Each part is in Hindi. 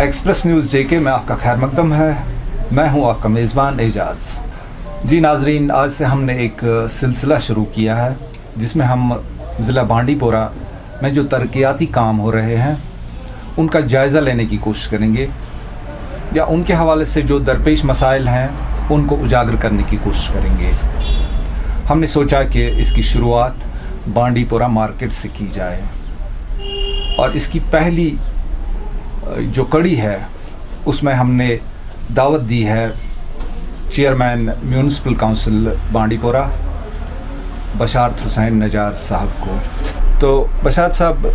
एक्सप्रेस न्यूज़ जेके में आपका खैर मकदम है। मैं हूं आपका मेज़बान एजाज़। जी नाजरीन, आज से हमने एक सिलसिला शुरू किया है जिसमें हम ज़िला बांडीपोरा में जो तरक्याती काम हो रहे हैं उनका जायज़ा लेने की कोशिश करेंगे या उनके हवाले से जो दरपेश मसाइल हैं उनको उजागर करने की कोशिश करेंगे। हमने सोचा कि इसकी शुरुआत बांडीपोरा मार्केट से की जाए और इसकी पहली जो कड़ी है उसमें हमने दावत दी है चेयरमैन म्यूनिसिपल काउंसिल बांडीपोरा बशारत हुसैन नजात साहब को। तो बशारत साहब,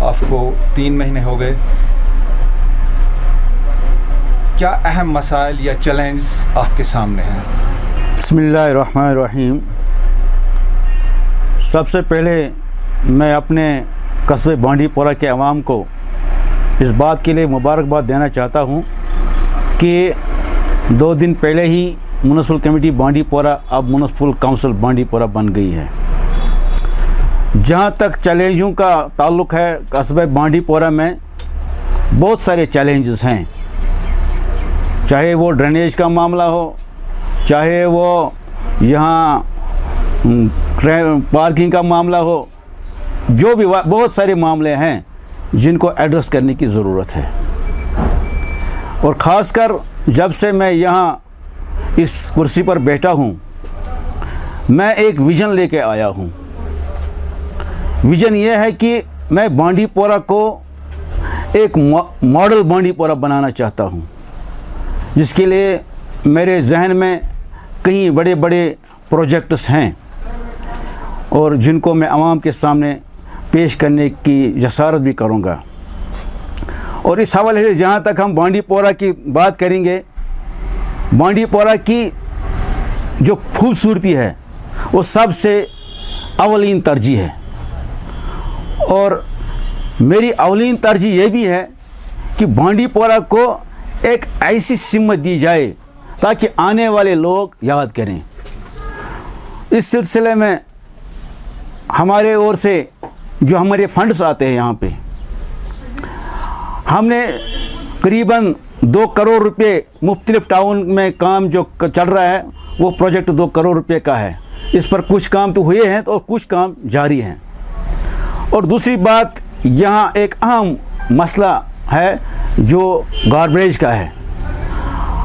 आपको 3 महीने हो गए, क्या अहम मसाइल या चैलेंज आपके सामने हैं? बिस्मिल्लाहिर्रहमानिर्रहीम। सबसे पहले मैं अपने कस्बे बांडीपोरा के अवाम को इस बात के लिए मुबारकबाद देना चाहता हूँ कि 2 दिन पहले ही म्यूनिसिपल कमेटी बांडीपोरा अब म्यूनिसिपल काउंसिल बांडीपोरा बन गई है। जहाँ तक चैलेंजों का ताल्लुक़ है, कस्बे बांडीपोरा में बहुत सारे चैलेंजेस हैं, चाहे वो ड्रेनेज का मामला हो, चाहे वो यहाँ पार्किंग का मामला हो, जो भी बहुत सारे मामले हैं जिनको एड्रेस करने की ज़रूरत है। और ख़ासकर जब से मैं यहाँ इस कुर्सी पर बैठा हूँ, मैं एक विज़न लेके आया हूँ। विज़न ये है कि मैं बांडीपोरा को एक मॉडल बांडीपोरा बनाना चाहता हूँ, जिसके लिए मेरे जहन में कई बड़े बड़े प्रोजेक्ट्स हैं और जिनको मैं आवाम के सामने पेश करने की जसारत भी करूँगा। और इस हवाले से जहाँ तक हम बांडीपोरा की बात करेंगे, बांडीपोरा की जो खूबसूरती है वो सबसे अवलीन तरजीह है। और मेरी अवलीन तरजीह ये भी है कि बांडीपोरा को एक ऐसी सिमत दी जाए ताकि आने वाले लोग याद करें। इस सिलसिले में हमारे ओर से जो हमारे फंड्स आते हैं, यहाँ पे हमने करीबन 2 करोड़ रुपए मुख्तलिफ टाउन में काम जो चल रहा है वो प्रोजेक्ट 2 करोड़ रुपए का है। इस पर कुछ काम तो हुए हैं और कुछ काम जारी हैं। और दूसरी बात, यहाँ एक अहम मसला है जो गार्बेज का है।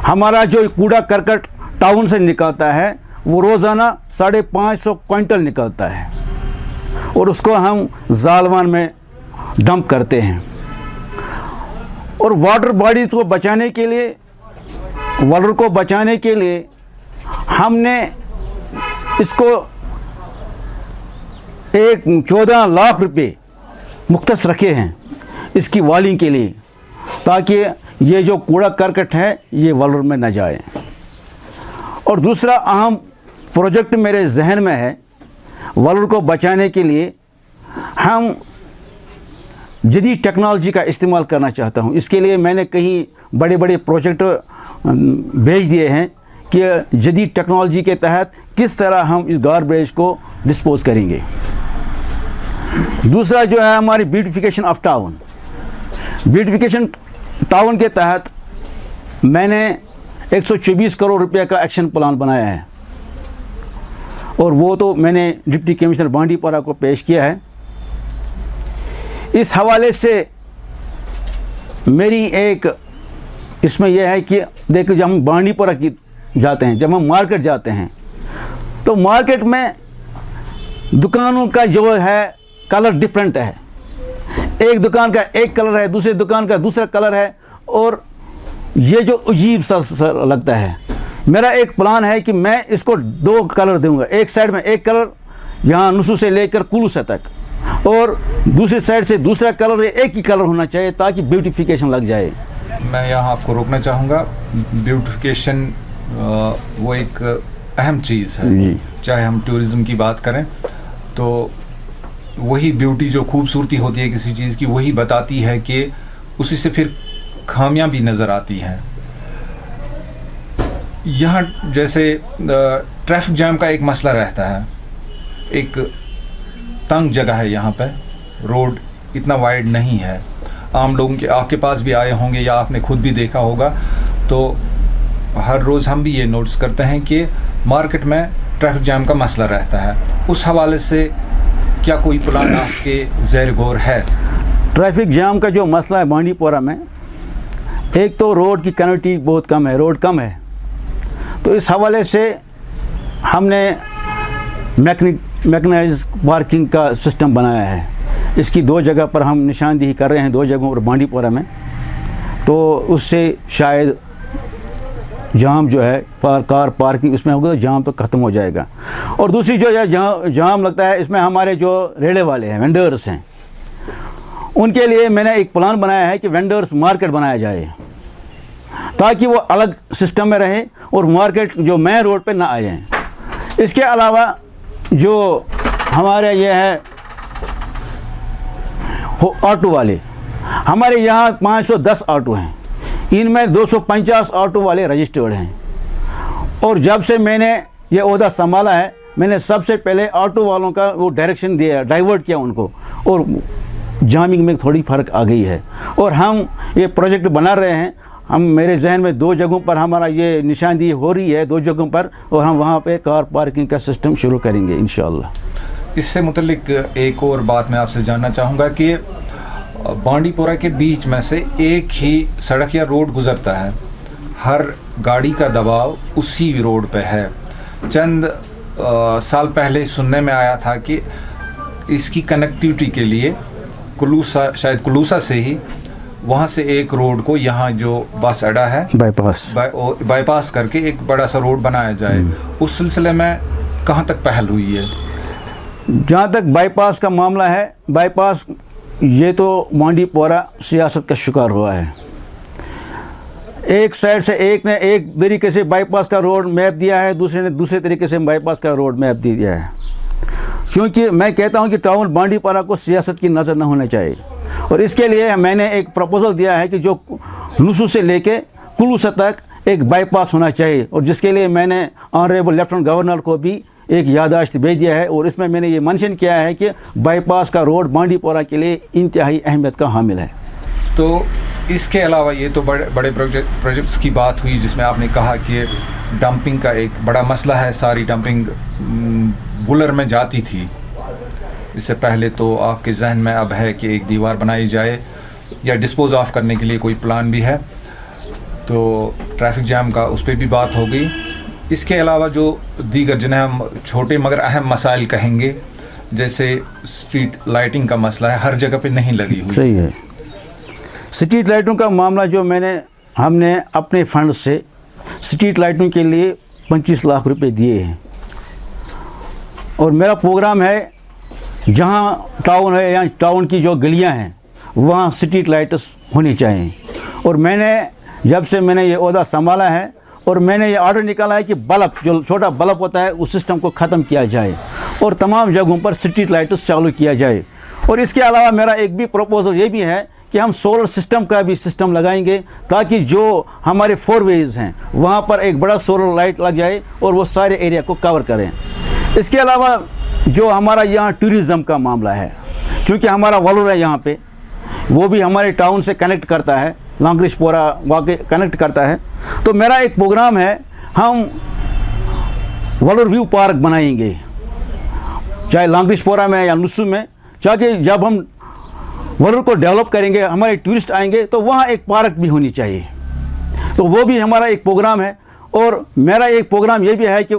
हमारा जो कूड़ा करकट टाउन से निकलता है वो रोज़ाना 550 क्विंटल निकलता है और उसको हम जालवान में डंप करते हैं। और वाटर बॉडीज़ को बचाने के लिए, वाटर को बचाने के लिए हमने इसको 14 लाख रुपए मुख्तस रखे हैं इसकी वॉलिंग के लिए, ताकि ये जो कूड़ा करकट है ये वाटर में न जाए। और दूसरा अहम प्रोजेक्ट मेरे जहन में है, वाटर को बचाने के लिए हम जदीद टेक्नोलॉजी का इस्तेमाल करना चाहता हूँ। इसके लिए मैंने कई बड़े बड़े प्रोजेक्ट भेज दिए हैं कि जदीद टेक्नोलॉजी के तहत किस तरह हम इस गार्बेज को डिस्पोज़ करेंगे। दूसरा जो है हमारी beautification of town. Beautification town के तहत मैंने 124 करोड़ रुपए का एक्शन प्लान बनाया है और वो तो मैंने डिप्टी कमिश्नर बांडीपोरा को पेश किया है। इस हवाले से मेरी एक इसमें यह है कि देखो, जब हम बांडीपोरा की जाते हैं, जब हम मार्केट जाते हैं तो मार्केट में दुकानों का जो है कलर डिफरेंट है। एक दुकान का एक कलर है, दूसरी दुकान का दूसरा कलर है और ये जो अजीब सा लगता है। मेरा एक प्लान है कि मैं इसको 2 कलर दूंगा। एक साइड में एक कलर यहाँ नुसू से लेकर कुलूसा तक और दूसरी साइड से दूसरा कलर, एक ही कलर होना चाहिए ताकि ब्यूटिफिकेशन लग जाए। मैं यहाँ आपको रोकना चाहूँगा। ब्यूटिफिकेशन वो एक अहम चीज़ है जी। चाहे हम टूरिज़्म की बात करें तो वही ब्यूटी, जो खूबसूरती होती है किसी चीज़ की, वही बताती है कि उसी से फिर खामियां भी नज़र आती हैं। यहाँ जैसे ट्रैफिक जाम का एक मसला रहता है, एक तंग जगह है, यहाँ पे रोड इतना वाइड नहीं है आम लोगों के आपके पास भी आए होंगे या आपने खुद भी देखा होगा, तो हर रोज़ हम भी ये नोटिस करते हैं कि मार्केट में ट्रैफिक जाम का मसला रहता है। उस हवाले से क्या कोई प्लान आपके ज़ेर गौर है? ट्रैफिक जाम का जो मसला है बांडीपोरा में, एक तो रोड की कनेक्टिविटी बहुत कम है, रोड कम है, तो इस हवाले से हमने मैकेनाइज पार्किंग का सिस्टम बनाया है। इसकी 2 जगह पर हम निशानदेही कर रहे हैं, 2 जगहों पर बांडीपोरा में, तो उससे शायद जाम जो है कार पार्किंग उसमें होगा तो जाम तो ख़त्म हो जाएगा। और दूसरी जो है जाम लगता है, इसमें हमारे जो रेड़े वाले हैं, वेंडर्स हैं, उनके लिए मैंने एक प्लान बनाया है कि वेंडर्स मार्केट बनाया जाए ताकि वो अलग सिस्टम में रहे और मार्केट जो मेन रोड पे ना आ जाए। इसके अलावा जो हमारे ये है ऑटो वाले, हमारे यहाँ 510 ऑटो हैं, इनमें 250 ऑटो वाले रजिस्टर्ड हैं। और जब से मैंने ये ओहदा संभाला है, मैंने सबसे पहले ऑटो वालों का वो डायरेक्शन दिया, डाइवर्ट किया उनको, और जामिंग में थोड़ी फ़र्क आ गई है। और हम ये प्रोजेक्ट बना रहे हैं, हम मेरे जहन में 2 जगहों पर हमारा ये निशानदेही हो रही है, 2 जगहों पर, और हम वहाँ पे कार पार्किंग का सिस्टम शुरू करेंगे इंशाअल्लाह। इससे मुतल्लिक एक और बात मैं आपसे जानना चाहूँगा कि बांडीपोरा के बीच में से एक ही सड़क या रोड गुज़रता है, हर गाड़ी का दबाव उसी रोड पे है। चंद साल पहले सुनने में आया था कि इसकी कनेक्टिविटी के लिए कुलूसा से ही वहाँ से एक रोड को यहाँ जो बस अड्डा है बाईपास करके एक बड़ा सा रोड बनाया जाए। उस सिलसिले में कहाँ तक पहल हुई है? जहाँ तक बाईपास का मामला है, बाईपास ये तो बांडीपोरा सियासत का शिकार हुआ है। एक साइड से एक ने एक तरीके से बाईपास का रोड मैप दिया है, दूसरे ने दूसरे तरीके से बाईपास का रोड मैप दे दिया है। क्योंकि मैं कहता हूं कि टाउन बांडीपोरा को सियासत की नज़र न होना चाहिए, और इसके लिए मैंने एक प्रपोज़ल दिया है कि जो नुसू से लेके कुलूसा तक एक बाईपास होना चाहिए, और जिसके लिए मैंने ऑनरेबल लेफ्टिनेंट गवर्नर को भी एक याददाश्त भेज दिया है। और इसमें मैंने ये मेंशन किया है कि बाईपास का रोड बांडीपोरा के लिए इंतहाई अहमियत का हामिल है। तो इसके अलावा ये तो बड़े प्रोजेक्ट्स की बात हुई जिसमें आपने कहा कि डंपिंग का एक बड़ा मसला है। सारी डंपिंग बुलर में जाती थी, इससे पहले तो आपके जहन में अब है कि एक दीवार बनाई जाए या डिस्पोज ऑफ करने के लिए कोई प्लान भी है, तो ट्रैफिक जैम का उस पर भी बात हो गई। इसके अलावा जो दीगर जिन्हें हम छोटे मगर अहम मसाइल कहेंगे, जैसे स्ट्रीट लाइटिंग का मसला है, हर जगह पे नहीं लगी हुई। सही है, स्ट्रीट लाइटों का मामला जो हमने अपने फंड से स्ट्रीट लाइटों के लिए 25 लाख रुपए दिए हैं, और मेरा प्रोग्राम है जहाँ टाउन है या टाउन की जो गलियाँ हैं वहाँ स्ट्रीट लाइट्स होनी चाहिए। और जब से मैंने ये ओहदा संभाला है, और मैंने ये ऑर्डर निकाला है कि बल्ब, जो छोटा बल्ब होता है, उस सिस्टम को ख़त्म किया जाए और तमाम जगहों पर स्ट्रीट लाइट्स चालू किया जाए। और इसके अलावा मेरा एक भी प्रपोजल ये भी है कि हम सोलर सिस्टम का भी सिस्टम लगाएंगे, ताकि जो हमारे 4 वेज़ हैं वहाँ पर एक बड़ा सोलर लाइट लग जाए और वो सारे एरिया को कवर करें। इसके अलावा जो हमारा यहाँ टूरिज़म का मामला है, क्योंकि हमारा वलूर है यहाँ पे, वो भी हमारे टाउन से कनेक्ट करता है, लांग्रिशपोरा वाकई कनेक्ट करता है। तो मेरा एक प्रोग्राम है, हम वलूर व्यू पार्क बनाएंगे, चाहे लांग्रिशपोरा में या नुसू में, ताकि जब हम वलूर को डेवलप करेंगे, हमारे टूरिस्ट आएंगे, तो वहाँ एक पार्क भी होनी चाहिए। तो वो भी हमारा एक प्रोग्राम है। और मेरा एक प्रोग्राम ये भी है कि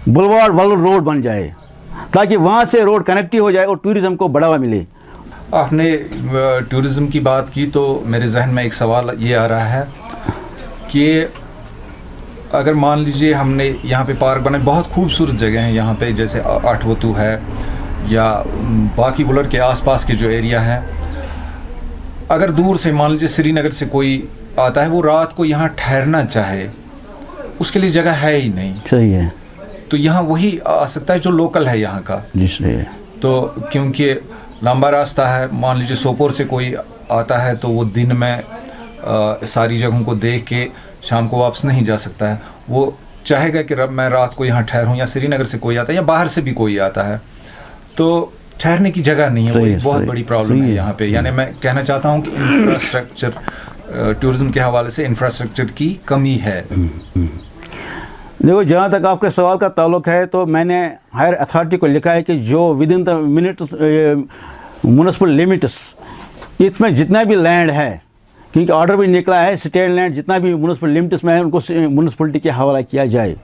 बुलवार्ड वलूर रोड बन जाए, ताकि वहाँ से रोड कनेक्टिव हो जाए और टूरिज़्म को बढ़ावा मिले। आपने टूरिज़्म की बात की तो मेरे जहन में एक सवाल ये आ रहा है कि अगर मान लीजिए हमने यहाँ पे पार्क बनाए, बहुत खूबसूरत जगह हैं यहाँ पे, जैसे आठवतू है या बाकी बुलर के आसपास के जो एरिया हैं, अगर दूर से मान लीजिए श्रीनगर से कोई आता है, वो रात को यहाँ ठहरना चाहे, उसके लिए जगह है ही नहीं। सही है, तो यहाँ वही आ सकता है जो लोकल है यहाँ का। जी सही है। तो क्योंकि लंबा रास्ता है, मान लीजिए सोपोर से कोई आता है तो वो दिन में सारी जगहों को देख के शाम को वापस नहीं जा सकता है, वो चाहेगा कि मैं रात को यहाँ ठहरूं, या श्रीनगर से कोई आता है या बाहर से भी कोई आता है। तो ठहरने की जगह नहीं है, वो सही एक है, बहुत सही, बड़ी प्रॉब्लम सही है है। यहाँ पे। यानी मैं कहना चाहता हूँ कि इंफ्रास्ट्रक्चर, टूरिज्म के हवाले से इंफ्रास्ट्रक्चर की कमी है। देखो, जहाँ तक आपके सवाल का ताल्लुक है, तो मैंने हायर अथॉरिटी को लिखा है कि जो with in the minutes municipal limits, इसमें जितना भी लैंड है, क्योंकि ऑर्डर भी निकला है, स्टेट लैंड जितना भी म्यूनिसिपल लिमिट्स में है उनको म्यूनिसिपलिटी के हवाला किया जाए।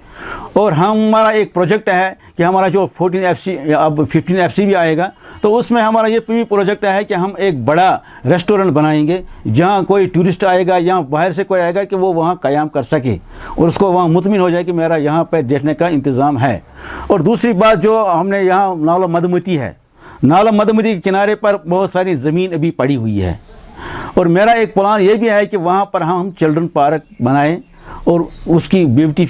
और हमारा एक प्रोजेक्ट है कि हमारा जो 14 FC अब 15 FC भी आएगा, तो उसमें हमारा ये भी प्रोजेक्ट है कि हम एक बड़ा रेस्टोरेंट बनाएंगे जहाँ कोई टूरिस्ट आएगा या बाहर से कोई आएगा कि वो वहाँ क़याम कर सके और उसको वहाँ मुतमिन हो जाए कि मेरा यहाँ पर बैठने का इंतज़ाम है। और दूसरी बात, जो हमने यहाँ नाला मधुमती है, नाला मधुमती के किनारे पर बहुत सारी ज़मीन अभी पड़ी हुई है, और मेरा एक प्लान ये भी है कि वहाँ पर हम चिल्ड्रन पार्क बनाएं और उसकी ब्यूटी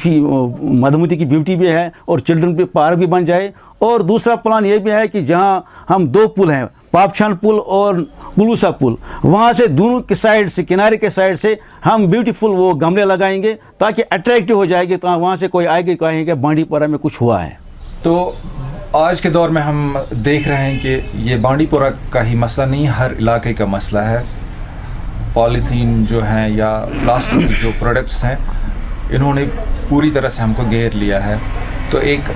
मधुमती की ब्यूटी भी है और चिल्ड्रन पार्क भी बन जाए। और दूसरा प्लान ये भी है कि जहाँ हम 2 पुल हैं, पापछान पुल और पुलूसा पुल, वहाँ से दोनों की साइड से, किनारे के साइड से हम ब्यूटीफुल वो गमले लगाएंगे ताकि अट्रैक्टिव हो जाएगी, तो वहाँ से कोई आएगा कहेंगे बांडीपुरा में कुछ हुआ है। तो आज के दौर में हम देख रहे हैं कि ये बांडीपुरा का ही मसला नहीं, हर इलाके का मसला है। पॉलीथीन जो हैं या प्लास्टिक जो प्रोडक्ट्स हैं, इन्होंने पूरी तरह से हमको घेर लिया है। तो एक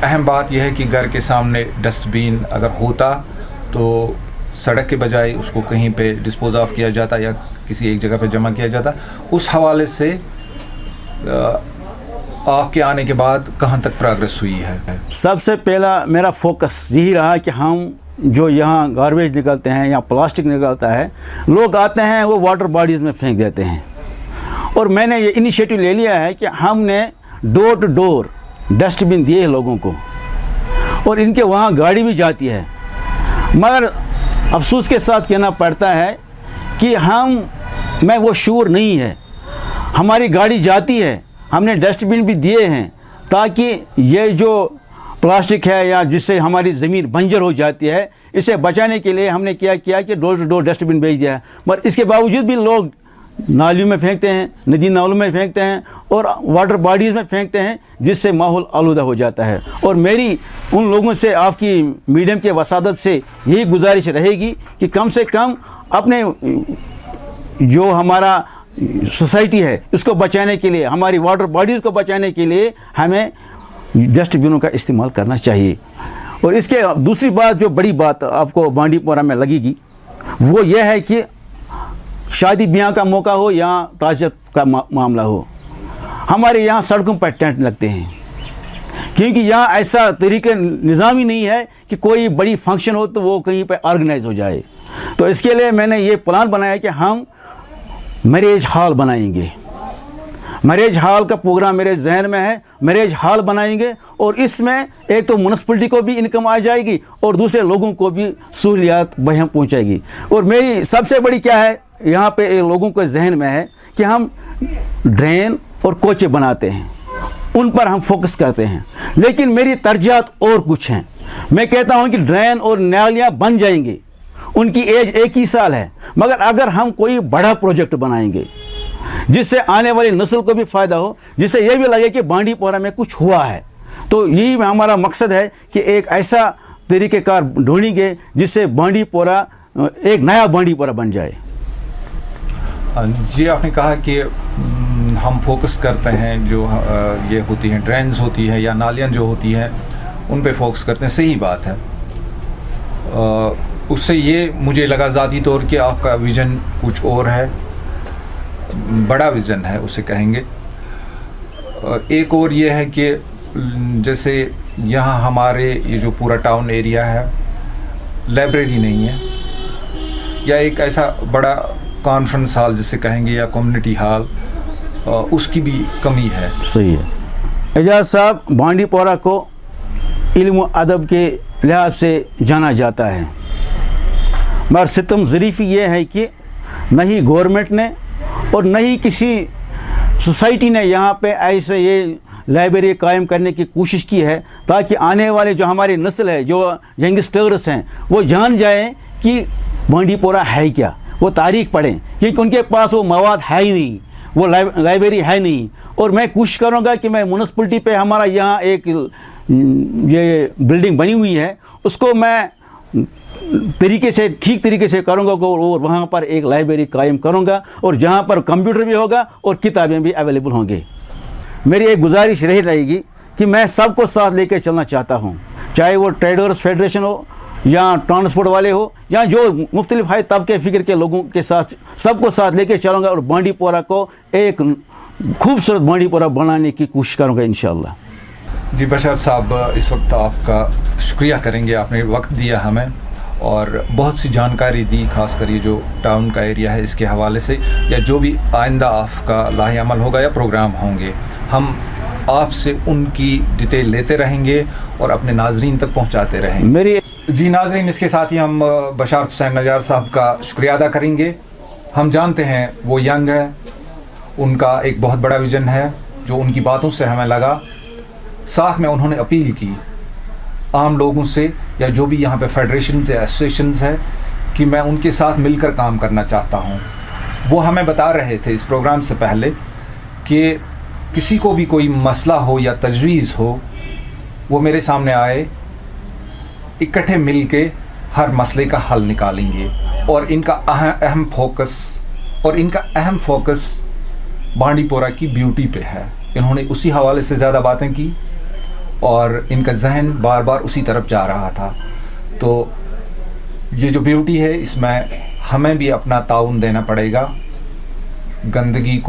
अहम बात यह है कि घर के सामने डस्टबिन अगर होता तो सड़क के बजाय उसको कहीं पे डिस्पोज ऑफ किया जाता या किसी एक जगह पे जमा किया जाता। उस हवाले से आपके आने के बाद कहाँ तक प्रोग्रेस हुई है? सबसे पहला मेरा फोकस यही रहा कि हम जो यहाँ गार्बेज निकलते हैं या प्लास्टिक निकलता है, लोग आते हैं वो वाटर बॉडीज़ में फेंक देते हैं। और मैंने ये इनिशिएटिव ले लिया है कि हमने डोर टू डोर डस्टबिन दिए लोगों को, और इनके वहाँ गाड़ी भी जाती है। मगर अफसोस के साथ कहना पड़ता है कि मैं वो शूर नहीं है। हमारी गाड़ी जाती है, हमने डस्टबिन भी दिए हैं ताकि ये जो प्लास्टिक है या जिससे हमारी ज़मीन बंजर हो जाती है, इसे बचाने के लिए हमने क्या किया कि डोर टू डोर डस्टबिन भेज दिया है। मगर इसके बावजूद भी लोग नालियों में फेंकते हैं, नदी नालों में फेंकते हैं और वाटर बॉडीज़ में फेंकते हैं, जिससे माहौल आलूदा हो जाता है। और मेरी उन लोगों से, आपकी मीडियम के वसादत से यही गुजारिश रहेगी कि कम से कम अपने जो हमारा सोसाइटी है इसको बचाने के लिए, हमारी वाटर बॉडीज़ को बचाने के लिए हमें डस्टबिनों का इस्तेमाल करना चाहिए। और इसके दूसरी बात, जो बड़ी बात आपको बांडीपुरा में लगेगी, वो ये है कि शादी ब्याह का मौका हो या ताज़ियत का मामला हो, हमारे यहाँ सड़कों पर टेंट लगते हैं, क्योंकि यहाँ ऐसा तरीके निज़ाम ही नहीं है कि कोई बड़ी फंक्शन हो तो वो कहीं पर ऑर्गेनाइज हो जाए। तो इसके लिए मैंने ये प्लान बनाया कि हम मैरिज हॉल बनाएंगे। मैरिज हॉल का प्रोग्राम मेरे जहन में है। मैरिज हॉल बनाएंगे और इसमें एक तो म्यूनिसिपलिटी को भी इनकम आ जाएगी और दूसरे लोगों को भी सहूलियात बहम पहुंचाएगी। और मेरी सबसे बड़ी क्या है, यहाँ पे लोगों के जहन में है कि हम ड्रेन और कोचे बनाते हैं, उन पर हम फोकस करते हैं, लेकिन मेरी तरजीहात और कुछ हैं। मैं कहता हूँ कि ड्रेन और नालियाँ बन जाएंगी, उनकी एज 1 ही साल है, मगर अगर हम कोई बड़ा प्रोजेक्ट बनाएंगे जिससे आने वाली नस्ल को भी फ़ायदा हो, जिससे ये भी लगे कि बांडीपुरा में कुछ हुआ है, तो यही हमारा मकसद है कि एक ऐसा तरीक़ेकार ढूंढेंगे जिससे बांडीपुरा एक नया बांडीपुरा बन जाए। जी, आपने कहा कि हम फोकस करते हैं, जो ये होती हैं ड्रेन्स होती है या नालियाँ जो होती हैं उन पे फोकस करते हैं। सही बात है। उससे ये मुझे लगा ज़ाती तौर कि आपका विज़न कुछ और है, बड़ा विज़न है उसे कहेंगे। एक और ये है कि जैसे यहाँ हमारे ये जो पूरा टाउन एरिया है, लाइब्रेरी नहीं है या एक ऐसा बड़ा कॉन्फ्रेंस हॉल जिसे कहेंगे या कम्युनिटी हॉल, उसकी भी कमी है। सही है। एजाज साहब, बांडीपुरा को इल्म अदब के लिहाज से जाना जाता है, मगर सितम ज़रीफ़ी ये है कि न ही गवर्नमेंट ने और न ही किसी सोसाइटी ने यहाँ पे ऐसे ये लाइब्रेरी कायम करने की कोशिश की है ताकि आने वाले जो हमारी नस्ल है, जो यंगस्टर्स हैं, वो जान जाएं कि बांडीपुरा है क्या, वो तारीख़ पढ़ें, क्योंकि उनके पास वो मवाद है ही नहीं, वो लाइब्रेरी है नहीं। और मैं कोशिश करूँगा कि मैं म्यूनिसिपलिटी पे हमारा यहाँ एक ये बिल्डिंग बनी हुई है उसको मैं तरीके से, ठीक तरीके से करूँगा और वहाँ पर एक लाइब्रेरी कायम करूँगा और जहाँ पर कंप्यूटर भी होगा और किताबें भी अवेलेबल होंगी। मेरी एक गुजारिश रही रहेगी कि मैं सबको साथ लेकर चलना चाहता हूँ, चाहे वो ट्रेडर्स फेडरेशन हो या ट्रांसपोर्ट वाले हो या जो मुख्तलिफ हाई तबके फ़िक्र के लोगों के साथ, सबको साथ लेकर चलूँगा और बांडीपोरा को एक खूबसूरत बांडीपोरा बनाने की कोशिश करूँगा इंशाअल्लाह। जी बशर साहब, इस वक्त आपका शुक्रिया करेंगे, आपने वक्त दिया हमें और बहुत सी जानकारी दी, खासकर ये जो टाउन का एरिया है इसके हवाले से, या जो भी आइंदा आपका लाहे अमल होगा या प्रोग्राम होंगे, हम आपसे उनकी डिटेल लेते रहेंगे और अपने नाजरीन तक पहुंचाते रहेंगे। मेरी जी नाजरीन, इसके साथ ही हम बशारत हुसैन नजार साहब का शुक्रिया अदा करेंगे। हम जानते हैं वो यंग है, उनका एक बहुत बड़ा विज़न है जो उनकी बातों से हमें लगा। साथ में उन्होंने अपील की आम लोगों से या जो भी यहाँ पे फेडरेशन या एसोसिएशंस है कि मैं उनके साथ मिलकर काम करना चाहता हूँ। वो हमें बता रहे थे इस प्रोग्राम से पहले कि किसी को भी कोई मसला हो या तजवीज़ हो, वो मेरे सामने आए, इकट्ठे मिल के हर मसले का हल निकालेंगे और इनका अहम फोकस बांडीपोरा की ब्यूटी पे है। इन्होंने उसी हवाले से ज़्यादा बातें की और इनका जहन बार बार उसी तरफ जा रहा था। तो ये जो ब्यूटी है इसमें हमें भी अपना ताउन देना पड़ेगा। गंदगी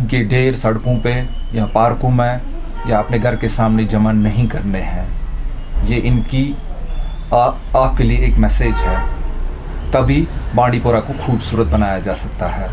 के ढेर सड़कों पे या पार्कों में या अपने घर के सामने जमा नहीं करने हैं। ये इनकी आपके लिए एक मैसेज है, तभी बांडीपोरा को खूबसूरत बनाया जा सकता है।